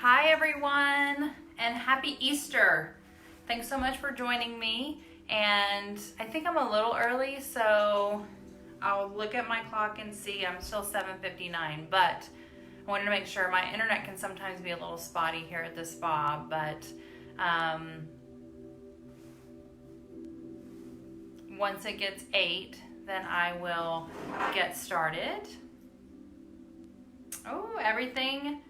Hi everyone, and happy Easter. Thanks so much for joining me. And I think I'm a little early, so I'll look at my clock and see I'm still 7:59, but I wanted to make sure. My internet can sometimes be a little spotty here at the spa, but once it gets 8, then I will get started. Oh, everything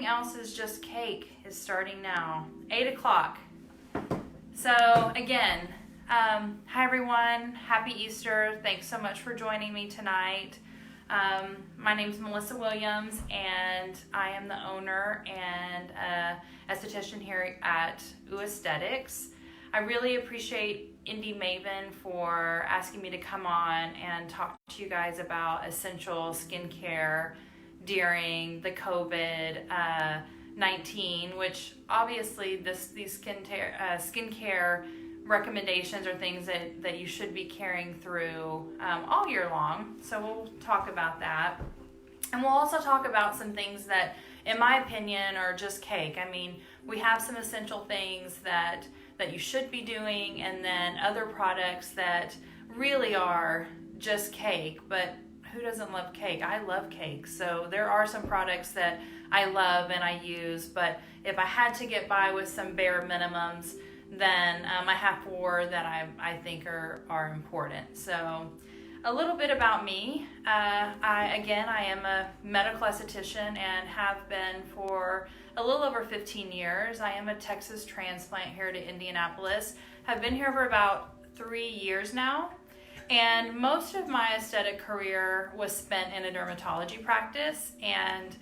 else is just cake is starting now. 8 o'clock. So again, hi everyone, happy Easter. Thanks so much for joining me tonight. My name's Melissa Williams, and I am the owner and esthetician here at Üesthetics. I really appreciate Indy Maven for asking me to come on and talk to you guys about essential skincare during the COVID-19, which obviously these skincare recommendations are things that you should be carrying through all year long. So we'll talk about that. And we'll also talk about some things that, in my opinion, are just cake. I mean, we have some essential things that you should be doing, and then other products that really are just cake. But who doesn't love cake? I love cake. So there are some products that I love and I use, but if I had to get by with some bare minimums, then I have 4 that I think are important. So a little bit about me. I am a medical esthetician and have been for a little over 15 years. I am a Texas transplant here to Indianapolis. Have been here for about 3 years now. And most of my aesthetic career was spent in a dermatology practice. And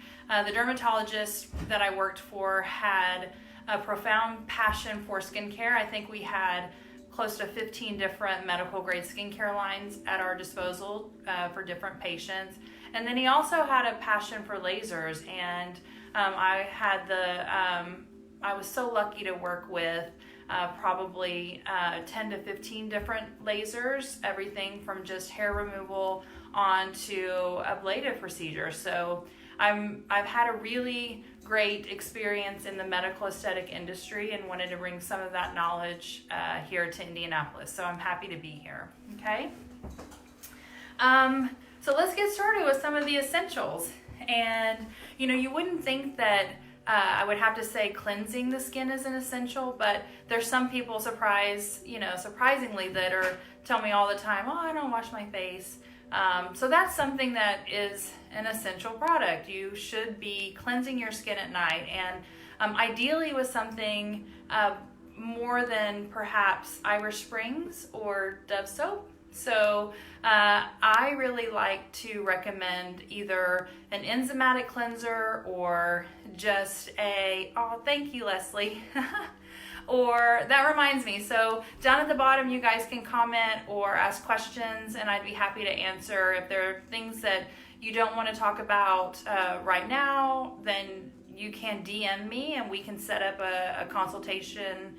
the dermatologist that I worked for had a profound passion for skincare. I think we had close to 15 different medical grade skincare lines at our disposal for different patients. And then he also had a passion for lasers. And I was so lucky to work with probably 10 to 15 different lasers, everything from just hair removal on to ablative procedures. So I've had a really great experience in the medical aesthetic industry and wanted to bring some of that knowledge here to Indianapolis. So I'm happy to be here. Okay. So let's get started with some of the essentials. And you wouldn't think that I would have to say cleansing the skin is an essential, but there's some people surprisingly that tell me all the time, oh, I don't wash my face. So that's something that is an essential product. You should be cleansing your skin at night, and ideally with something more than perhaps Irish Springs or Dove soap. So I really like to recommend either an enzymatic cleanser or just thank you, Leslie. Or that reminds me, so down at the bottom you guys can comment or ask questions, and I'd be happy to answer. If there are things that you don't want to talk about right now, then you can DM me and we can set up a consultation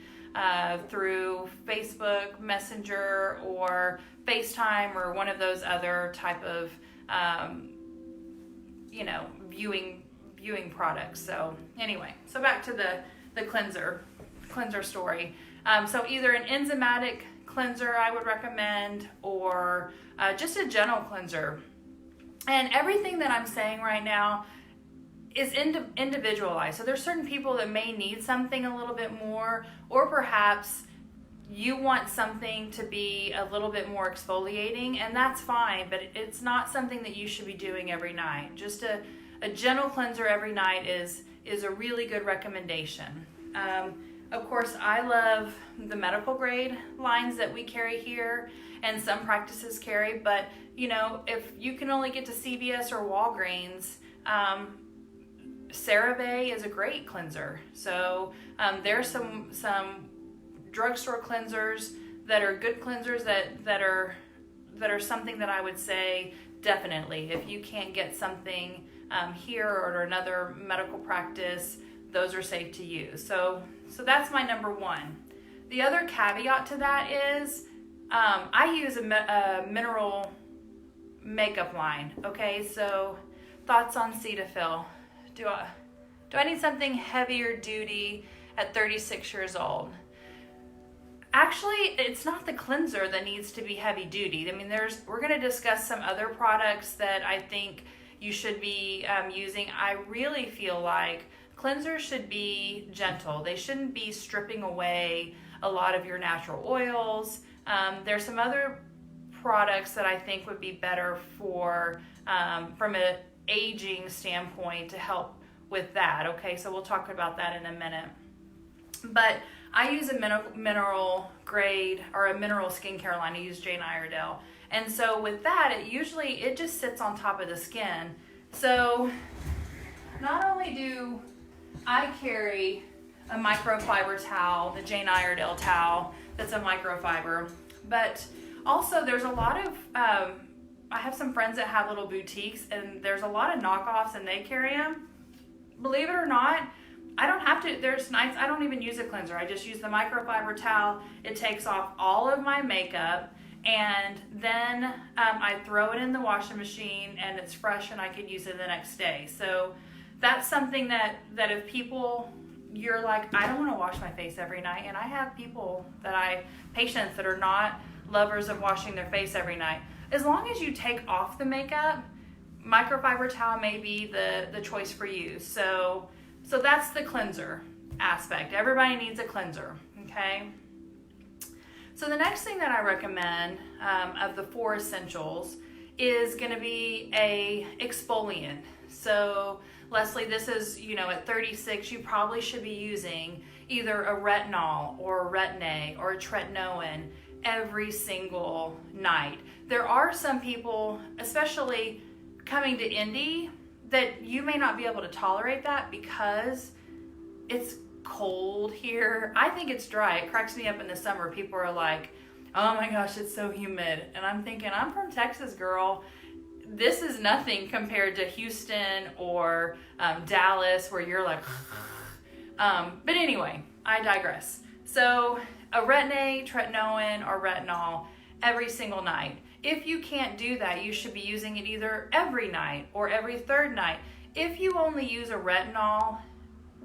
through Facebook Messenger or FaceTime or one of those other type of viewing products. So anyway, so back to the cleanser story. So either an enzymatic cleanser I would recommend, or just a gentle cleanser. And everything that I'm saying right now is individualized. So there's certain people that may need something a little bit more, or perhaps you want something to be a little bit more exfoliating, and that's fine, but it's not something that you should be doing every night. Just a gentle cleanser every night is a really good recommendation. Of course, I love the medical grade lines that we carry here, and some practices carry, but if you can only get to CVS or Walgreens, CeraVe is a great cleanser. So there's some drugstore cleansers that are good cleansers that are something that I would say definitely, if you can't get something here or another medical practice, those are safe to use. So that's my number one. The other caveat to that is I use a mineral makeup line. Okay, so thoughts on Cetaphil? Do I need something heavier duty at 36 years old? Actually, it's not the cleanser that needs to be heavy duty. I mean, we're going to discuss some other products that I think you should be using. I really feel like cleansers should be gentle. They shouldn't be stripping away a lot of your natural oils. There's some other products that I think would be better for from an aging standpoint to help with that. Okay, so we'll talk about that in a minute. But I use a mineral grade or a mineral skincare line. I use Jane Iredale. And so with that, it just sits on top of the skin. So not only do I carry a microfiber towel, the Jane Iredale towel that's a microfiber, but also there's a lot of, I have some friends that have little boutiques, and there's a lot of knockoffs and they carry them. Believe it or not, I don't have to, there's nights I don't even use a cleanser. I just use the microfiber towel. It takes off all of my makeup, and then I throw it in the washing machine and it's fresh and I can use it the next day. So that's something that if people, you're like, I don't want to wash my face every night, and I have patients that are not lovers of washing their face every night. As long as you take off the makeup, microfiber towel may be the choice for you. So that's the cleanser aspect. Everybody needs a cleanser, okay? So the next thing that I recommend of the 4 essentials is going to be a exfoliant. So Leslie, this is, at 36, you probably should be using either a retinol or a retin-A or a tretinoin every single night. There are some people, especially coming to Indy, that you may not be able to tolerate that because it's cold here. I think it's dry. It cracks me up in the summer. People are like, oh my gosh, it's so humid. And I'm thinking, I'm from Texas, girl. This is nothing compared to Houston or Dallas, where you're like, but anyway, I digress. So a retin-A, tretinoin, or retinol every single night. If you can't do that, you should be using it either every night or every 3rd night. If you only use a retinol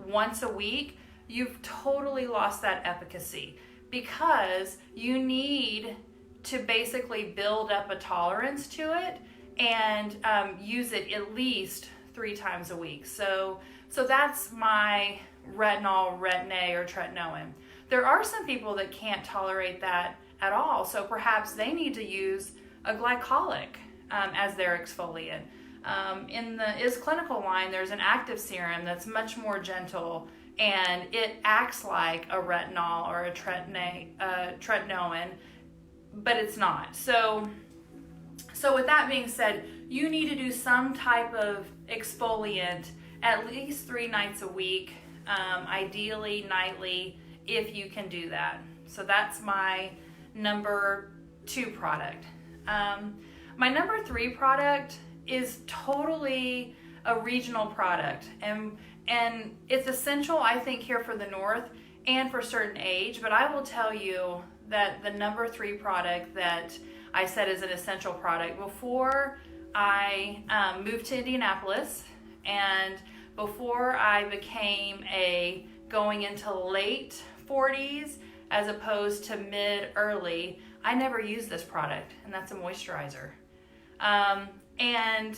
once a week, you've totally lost that efficacy, because you need to basically build up a tolerance to it and use it at least 3 times a week. So that's my retinol, retin-A, or tretinoin. There are some people that can't tolerate that at all, so perhaps they need to use a glycolic as their exfoliant. In the Is Clinical line, there's an active serum that's much more gentle, and it acts like a retinol or a tretinoin, but it's not. So with that being said, you need to do some type of exfoliant at least 3 nights a week, ideally nightly, if you can do that. So that's my number 2 product. My number 3 product is totally a regional product, and it's essential, I think, here for the North and for certain age, but I will tell you that the number 3 product that I said is an essential product, before I moved to Indianapolis and before I became going into late 40s as opposed to mid-early, I never used this product, and that's a moisturizer. And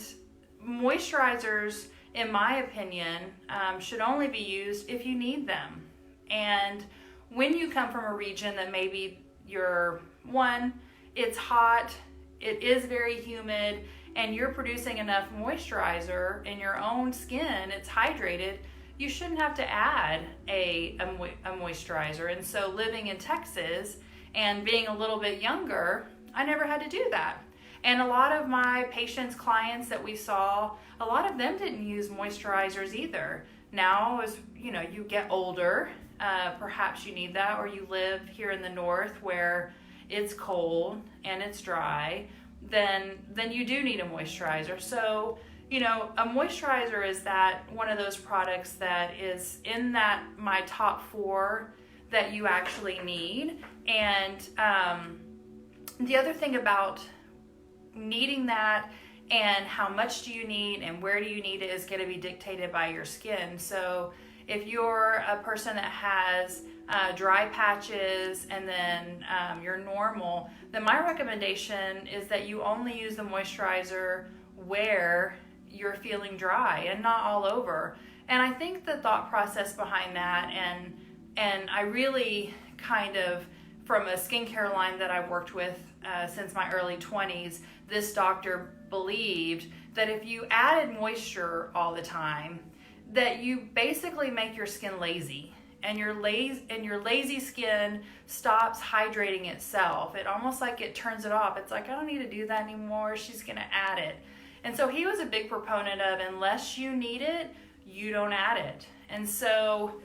moisturizers, in my opinion, should only be used if you need them. And when you come from a region that maybe it's hot, it is very humid, and you're producing enough moisturizer in your own skin, it's hydrated, you shouldn't have to add a moisturizer. And so living in Texas and being a little bit younger, I never had to do that. And a lot of my patients, clients that we saw, a lot of them didn't use moisturizers either. Now, as you get older, perhaps you need that, or you live here in the North where it's cold and it's dry, then you do need a moisturizer. So, a moisturizer is one of those products that is in my top 4 that you actually need. And the other thing about needing that and how much do you need and where do you need it is going to be dictated by your skin. So if you're a person that has dry patches and then you're normal, then my recommendation is that you only use the moisturizer where you're feeling dry and not all over. And I think the thought process behind that, and I really kind of, from a skincare line that I've worked with since my early 20s, this doctor believed that if you added moisture all the time, that you basically make your skin lazy, and your lazy skin stops hydrating itself. It almost like it turns it off. It's like, I don't need to do that anymore. She's gonna add it. And so he was a big proponent of, unless you need it, you don't add it. And so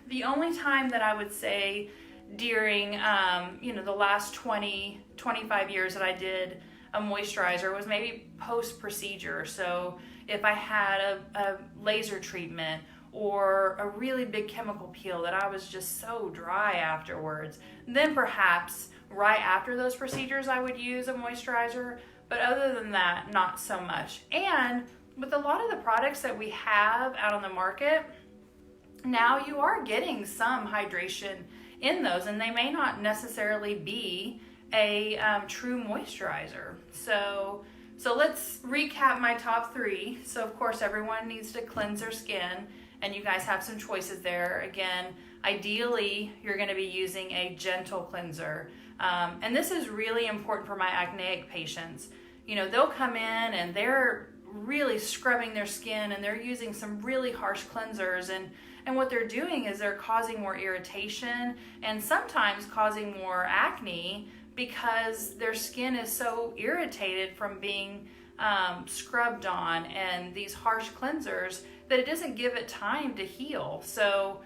the only time that I would say during the last 25 years that I did a moisturizer was maybe post-procedure. So if I had a laser treatment or a really big chemical peel that I was just so dry afterwards, then perhaps right after those procedures I would use a moisturizer. But other than that, not so much. And with a lot of the products that we have out on the market, now you are getting some hydration in those, and they may not necessarily be a true moisturizer. So let's recap my top 3. So of course everyone needs to cleanse their skin, and you guys have some choices there. Again, ideally you're going to be using a gentle cleanser, and this is really important for my acneic patients. They'll come in and they're really scrubbing their skin and they're using some really harsh cleansers, and what they're doing is they're causing more irritation and sometimes causing more acne because their skin is so irritated from being scrubbed on and these harsh cleansers that it doesn't give it time to heal. So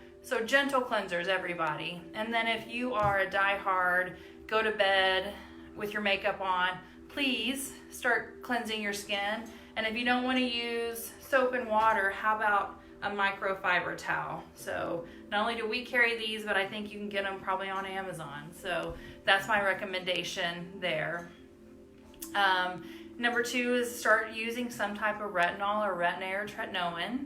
gentle cleansers, everybody. And then if you are a diehard, go to bed with your makeup on, please start cleansing your skin. And if you don't want to use soap and water, how about a microfiber towel? So not only do we carry these, but I think you can get them probably on Amazon. So that's my recommendation there. Number 2 is start using some type of retinol or retin-A or tretinoin.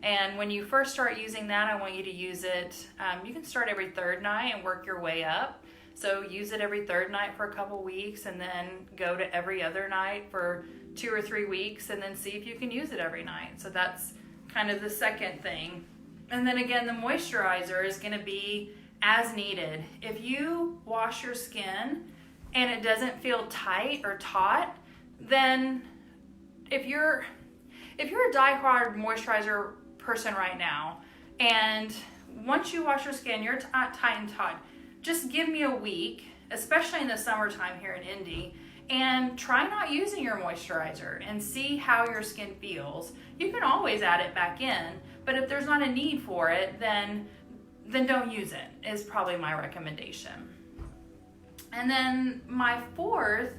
And when you first start using that, I want you to use it, you can start every 3rd night and work your way up. So use it every 3rd night for a couple weeks, and then go to every other night for 2 or 3 weeks, and then see if you can use it every night. So that's kind of the second thing. And then again, the moisturizer is going to be as needed. If you wash your skin and it doesn't feel tight or taut, then if you're a diehard moisturizer person right now, and once you wash your skin, you're tight and taut, just give me a week, especially in the summertime here in Indy, and try not using your moisturizer and see how your skin feels. You can always add it back in, but if there's not a need for it, then don't use it, is probably my recommendation. And then my 4th,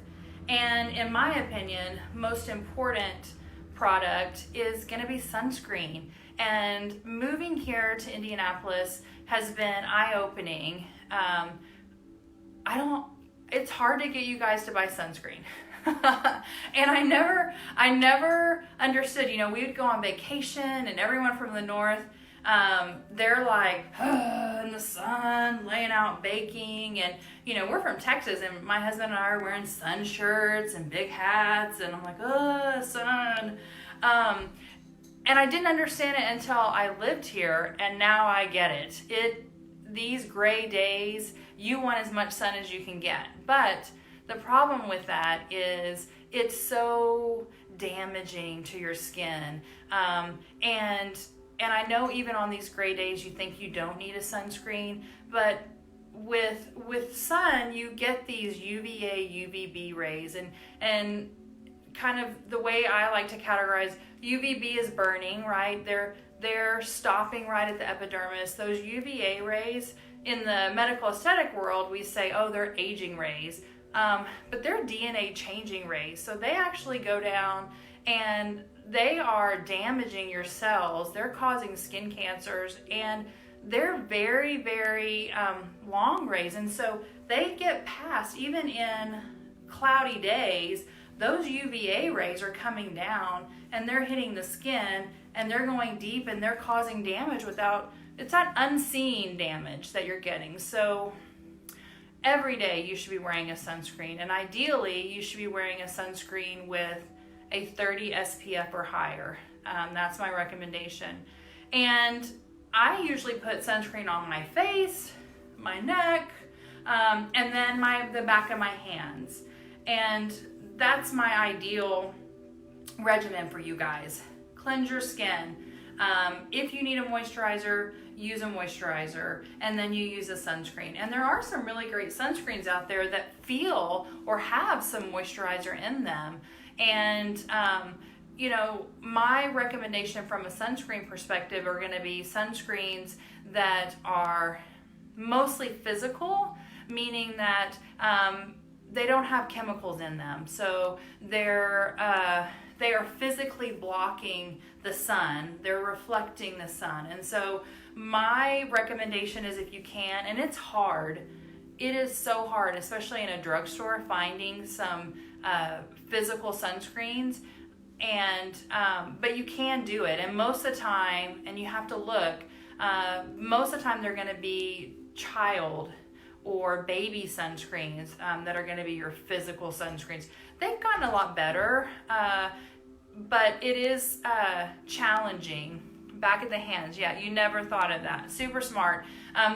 and in my opinion, most important product is going to be sunscreen. And moving here to Indianapolis has been eye-opening. It's hard to get you guys to buy sunscreen. And I never understood, we would go on vacation and everyone from the north, they're like in the sun, laying out baking, and we're from Texas, and my husband and I are wearing sun shirts and big hats, and I'm like, sun. And I didn't understand it until I lived here, and now I get it. These gray days, you want as much sun as you can get. But the problem with that is it's so damaging to your skin. And I know even on these gray days you think you don't need a sunscreen, but with sun you get these UVA, UVB rays, and kind of the way I like to categorize, UVB is burning, right? They're stopping right at the epidermis. Those UVA rays, in the medical aesthetic world, we say, they're aging rays. But they're DNA changing rays. So they actually go down and they are damaging your cells. They're causing skin cancers, and they're very, very long rays. And so they get past, even in cloudy days, those UVA rays are coming down and they're hitting the skin and they're going deep and they're causing damage it's that unseen damage that you're getting. So every day you should be wearing a sunscreen, and ideally you should be wearing a sunscreen with a 30 SPF or higher. That's my recommendation. And I usually put sunscreen on my face, my neck, and then the back of my hands. And that's my ideal regimen for you guys. Cleanse your skin. If you need a moisturizer, use a moisturizer, and then you use a sunscreen. And there are some really great sunscreens out there that feel or have some moisturizer in them. And you know, my recommendation from a sunscreen perspective are going to be sunscreens that are mostly physical, meaning that they don't have chemicals in them. So they are physically blocking the sun. They're reflecting the sun. And so my recommendation is, if you can, and it's hard, it is so hard, especially in a drugstore, finding some physical sunscreens. And but you can do it, and most of the time, and you have to look, most of the time they're going to be child or baby sunscreens that are going to be your physical sunscreens. They've gotten a lot better, but it is challenging. Back of the hands, yeah, you never thought of that. Super smart.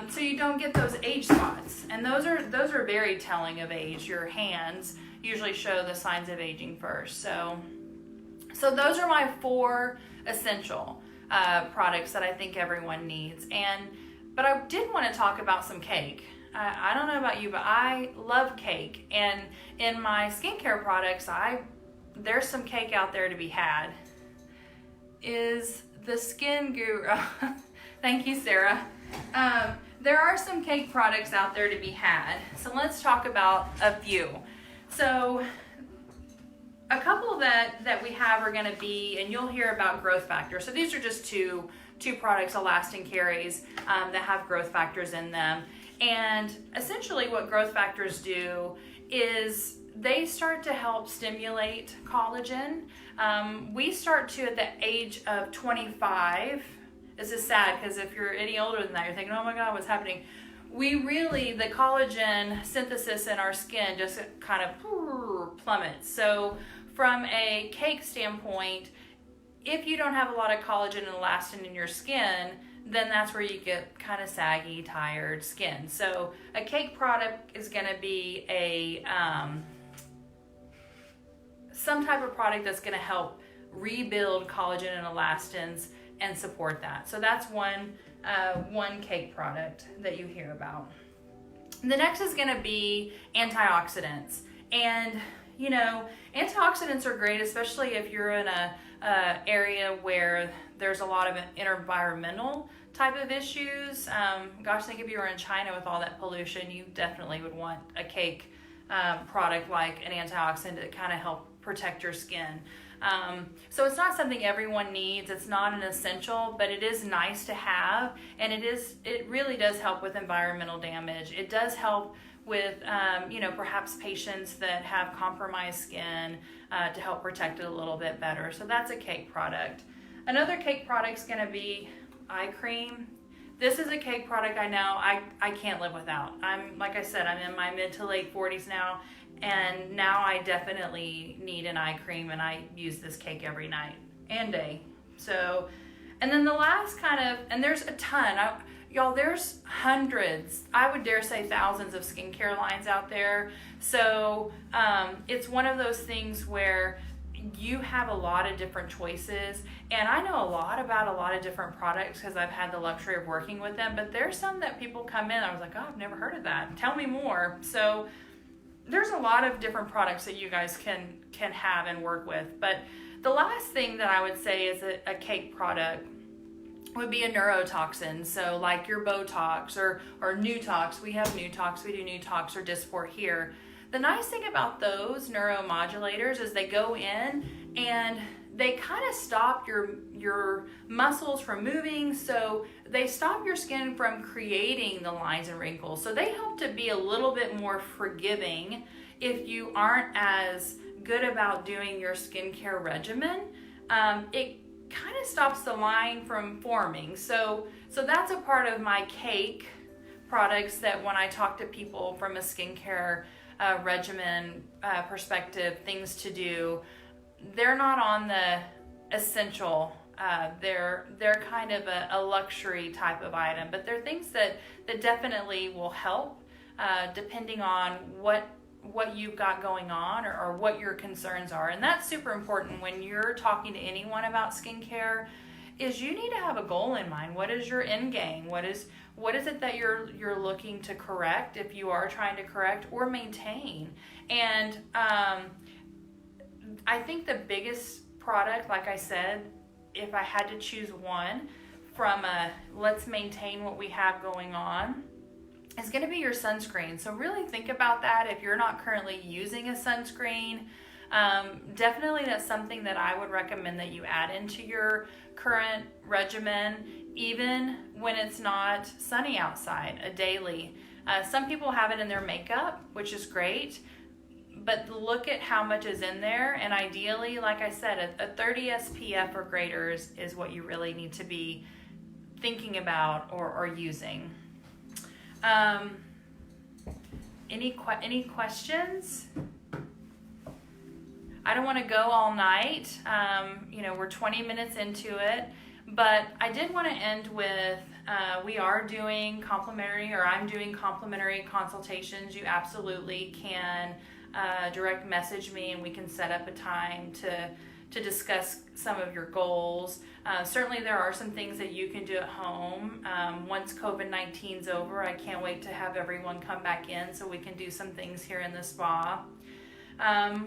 So you don't get those age spots, and those are very telling of age. Your hands usually show the signs of aging first. So those are my 4 essential products that I think everyone needs. But I did want to talk about some cake. I don't know about you, but I love cake. And in my skincare products, there's some cake out there to be had. Is the Skin Guru. Thank you, Sarah. There are some cake products out there to be had. So let's talk about a few. So a couple that we have are going to be, and you'll hear about growth factors. So these are just two products, Elastin carries, that have growth factors in them. And essentially what growth factors do is they start to help stimulate collagen. We start to at the age of 25. This is sad because if you're any older than that, you're thinking, oh my God, what's happening? The collagen synthesis in our skin just kind of plummets. So from a cake standpoint, if you don't have a lot of collagen and elastin in your skin, then that's where you get kind of saggy, tired skin. So a cake product is going to be some type of product that's going to help rebuild collagen and elastins and support that. So that's one cake product that you hear about. The next is going to be antioxidants. And you know, antioxidants are great, especially if you're in a area where there's a lot of environmental type of issues. Gosh, think if you were in China with all that pollution, you definitely would want a cake product like an antioxidant to kind of help protect your skin. So it's not something everyone needs. It's not an essential, but it is nice to have, and it really does help with environmental damage. It does help with perhaps patients that have compromised skin to help protect it a little bit better. So that's a cake product. Another cake product is going to be eye cream. This is a cake product I know I can't live without. Like I said, I'm in my mid to late 40s now, and now I definitely need an eye cream, and I use this cake every night and day. So, and then the last and there's a ton. Y'all, there's hundreds, I would dare say thousands of skincare lines out there. So it's one of those things where you have a lot of different choices. And I know a lot about a lot of different products because I've had the luxury of working with them. But there's some that people come in, I was like, oh, I've never heard of that. Tell me more. So there's a lot of different products that you guys can have and work with. But the last thing that I would say is a cake product would be a neurotoxin. So like your Botox or Nutox. We have Nutox, we do Nutox or Dysport here. The nice thing about those neuromodulators is they go in and they kind of stop your muscles from moving. So they stop your skin from creating the lines and wrinkles. So they help to be a little bit more forgiving if you aren't as good about doing your skincare regimen, it kind of stops the line from forming. So that's a part of my cake products that when I talk to people from a skincare regimen perspective, things to do, they're not on the essential. They're kind of a luxury type of item, but they're things that definitely will help depending on what you've got going on or what your concerns are. And that's super important when you're talking to anyone about skincare, is you need to have a goal in mind. What is your end game? What is it that you're looking to correct, if you are trying to correct or maintain? And I think the biggest product, like I said, if I had to choose one from let's maintain what we have going on, is going to be your sunscreen. So really think about that. If you're not currently using a sunscreen, definitely that's something that I would recommend that you add into your current regimen, even when it's not sunny outside, a daily. Some people have it in their makeup, which is great, but look at how much is in there. And ideally, like I said, a 30 SPF or greater is what you really need to be thinking about or using. Any questions? I don't want to go all night. We're 20 minutes into it, but I did want to end with, we are doing complimentary, or I'm doing complimentary consultations. You absolutely can direct message me and we can set up a time to discuss some of your goals. Certainly there are some things that you can do at home. Once COVID-19's over, I can't wait to have everyone come back in so we can do some things here in the spa.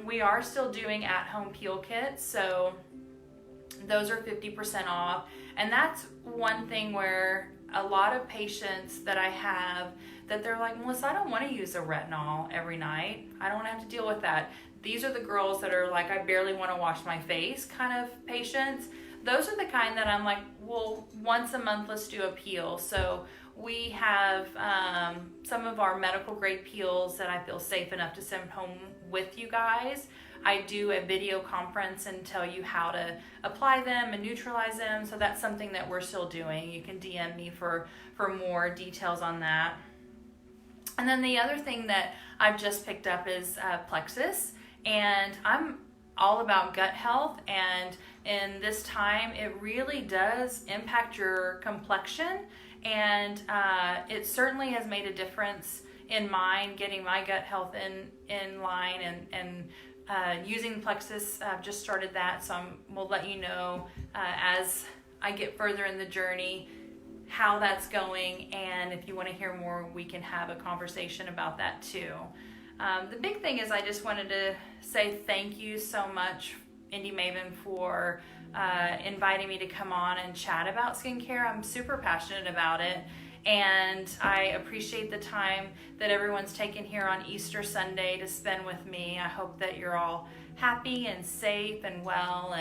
We are still doing at-home peel kits, so those are 50% off. And that's one thing where a lot of patients that I have, that they're like, Melissa, I don't want to use a retinol every night. I don't want to have to deal with that. These are the girls that are like, I barely want to wash my face kind of patients. Those are the kind that I'm like, well, once a month, let's do a peel. So we have some of our medical grade peels that I feel safe enough to send home with you guys. I do a video conference and tell you how to apply them and neutralize them. So that's something that we're still doing. You can DM me for more details on that. And then the other thing that I've just picked up is plexus. And I'm all about gut health, and in this time it really does impact your complexion, and it certainly has made a difference in mine, getting my gut health in line, and using plexus. I've just started that, so we'll let you know as I get further in the journey how that's going, and if you want to hear more, we can have a conversation about that too. The big thing is I just wanted to say thank you so much, Indy Maven, for inviting me to come on and chat about skincare. I'm super passionate about it, and I appreciate the time that everyone's taken here on Easter Sunday to spend with me. I hope that you're all happy and safe and well,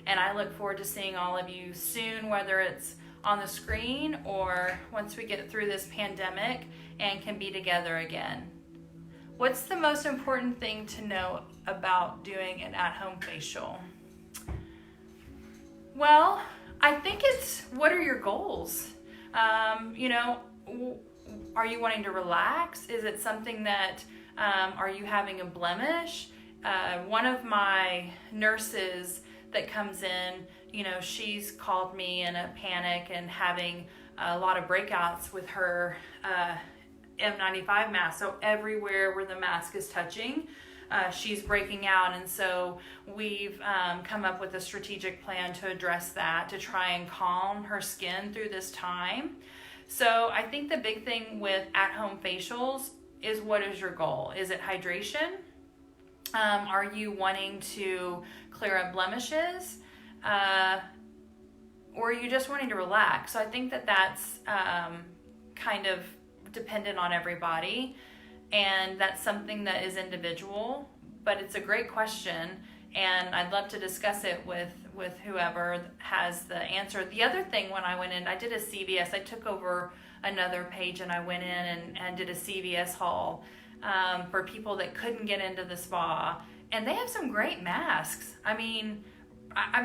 and I look forward to seeing all of you soon, whether it's on the screen or once we get through this pandemic and can be together again. What's the most important thing to know about doing an at-home facial? Well, I think it's, what are your goals? Are you wanting to relax? Is it something that, are you having a blemish? One of my nurses that comes in, she's called me in a panic and having a lot of breakouts with her N95 mask. So everywhere where the mask is touching, she's breaking out. And so we've come up with a strategic plan to address that, to try and calm her skin through this time. So I think the big thing with at-home facials is, what is your goal? Is it hydration? Are you wanting to clear up blemishes? Or are you just wanting to relax? So I think that that's kind of dependent on everybody, and that's something that is individual, but it's a great question, and I'd love to discuss it with whoever has the answer. The other thing, when I went in, I did a CVS, I took over another page and I went in and did a CVS haul for people that couldn't get into the spa, And they have some great masks. I mean,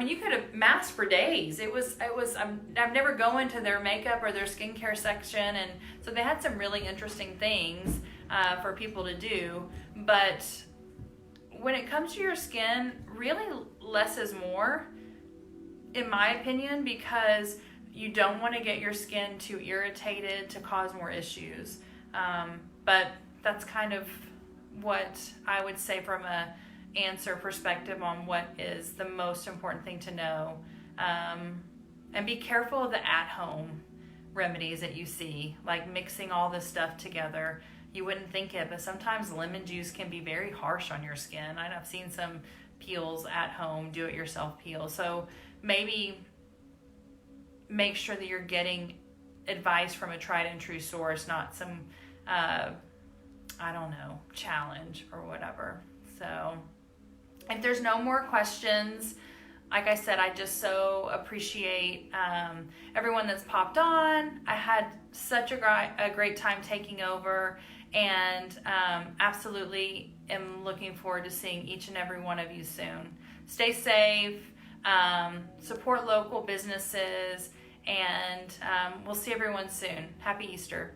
you could have masked for days. I've never gone into their makeup or their skincare section, and so they had some really interesting things for people to do. But when it comes to your skin, really less is more, in my opinion, because you don't want to get your skin too irritated to cause more issues. But that's kind of what I would say from a answer perspective on what is the most important thing to know. And be careful of the at-home remedies that you see, like mixing all this stuff together. You wouldn't think it, but sometimes lemon juice can be very harsh on your skin. I've seen some peels at home, do-it-yourself peels. So maybe make sure that you're getting advice from a tried and true source, not some, challenge or whatever. So if there's no more questions, like I said, I just so appreciate everyone that's popped on. I had such a great time taking over, and absolutely am looking forward to seeing each and every one of you soon. Stay safe, support local businesses, and we'll see everyone soon. Happy Easter.